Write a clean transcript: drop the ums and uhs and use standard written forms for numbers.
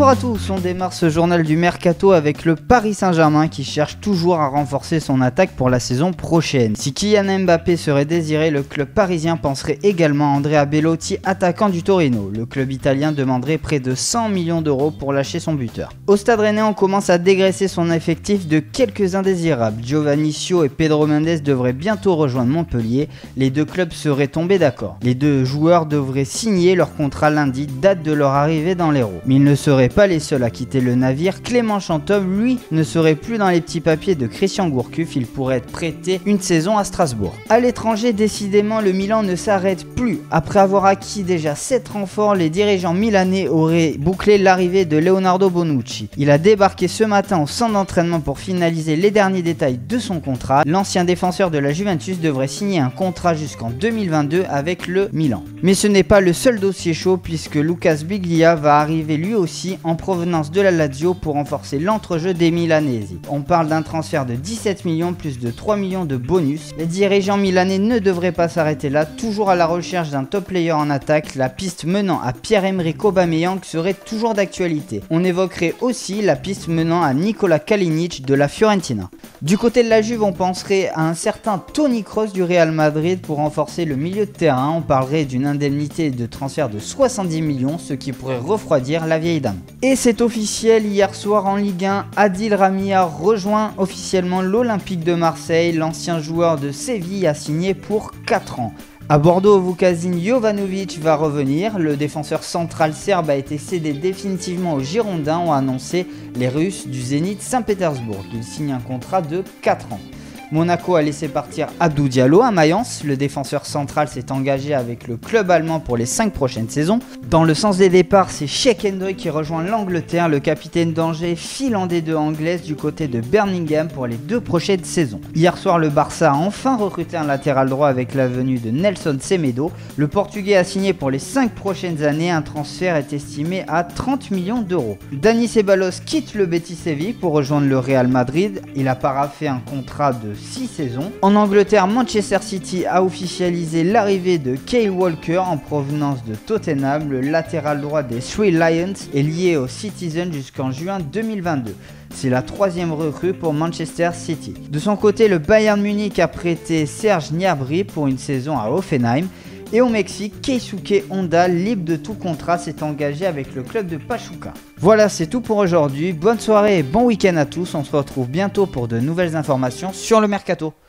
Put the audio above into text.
Bonsoir à tous, on démarre ce journal du Mercato avec le Paris Saint-Germain qui cherche toujours à renforcer son attaque pour la saison prochaine. Si Kylian Mbappé serait désiré, le club parisien penserait également à Andrea Bellotti, attaquant du Torino. Le club italien demanderait près de 100 millions d'euros pour lâcher son buteur. Au Stade Rennais, on commence à dégraisser son effectif de quelques indésirables. Giovanni Sio et Pedro Mendes devraient bientôt rejoindre Montpellier. Les deux clubs seraient tombés d'accord. Les deux joueurs devraient signer leur contrat lundi, date de leur arrivée dans l'Hérault. Mais ils ne seraient pas les seuls à quitter le navire. Clément Chantov, lui, ne serait plus dans les petits papiers de Christian Gourcuff. Il pourrait être prêté une saison à Strasbourg. À l'étranger, décidément, le Milan ne s'arrête plus. Après avoir acquis déjà 7 renforts, les dirigeants milanais auraient bouclé l'arrivée de Leonardo Bonucci. Il a débarqué ce matin au centre d'entraînement pour finaliser les derniers détails de son contrat. L'ancien défenseur de la Juventus devrait signer un contrat jusqu'en 2022 avec le Milan. Mais ce n'est pas le seul dossier chaud puisque Lucas Biglia va arriver lui aussi en provenance de la Lazio pour renforcer l'entrejeu des Milanesi. On parle d'un transfert de 17 millions plus de 3 millions de bonus. Les dirigeants milanais ne devraient pas s'arrêter là, toujours à la recherche d'un top player en attaque. La piste menant à Pierre-Emerick Aubameyang serait toujours d'actualité. On évoquerait aussi la piste menant à Nikola Kalinic de la Fiorentina. Du côté de la Juve, on penserait à un certain Toni Kroos du Real Madrid pour renforcer le milieu de terrain. On parlerait d'une indemnité de transfert de 70 millions, ce qui pourrait refroidir la vieille dame. Et c'est officiel, hier soir en Ligue 1, Adil Rami a rejoint officiellement l'Olympique de Marseille. L'ancien joueur de Séville a signé pour 4 ans. À Bordeaux, Vukasin Jovanovic va revenir. Le défenseur central serbe a été cédé définitivement aux Girondins, ont annoncé les Russes du Zénith Saint-Pétersbourg. Il signe un contrat de 4 ans. Monaco a laissé partir Abdou Diallo à Mayence. Le défenseur central s'est engagé avec le club allemand pour les 5 prochaines saisons. Dans le sens des départs, c'est Cheikh Endoué qui rejoint l'Angleterre. Le capitaine d'Angers file en D2 anglaise du côté de Birmingham pour les 2 prochaines saisons. Hier soir, le Barça a enfin recruté un latéral droit avec la venue de Nelson Semedo. Le Portugais a signé pour les 5 prochaines années. Un transfert est estimé à 30 millions d'euros. Dani Ceballos quitte le Betis Séville pour rejoindre le Real Madrid. Il a paraphé un contrat de 6 saisons. En Angleterre, Manchester City a officialisé l'arrivée de Kyle Walker en provenance de Tottenham. Le latéral droit des Three Lions est lié aux Citizens jusqu'en juin 2022. C'est la 3e recrue pour Manchester City. De son côté, le Bayern Munich a prêté Serge Gnabry pour une saison à Hoffenheim. Et au Mexique, Keisuke Honda, libre de tout contrat, s'est engagé avec le club de Pachuca. Voilà, c'est tout pour aujourd'hui. Bonne soirée et bon week-end à tous. On se retrouve bientôt pour de nouvelles informations sur le Mercato.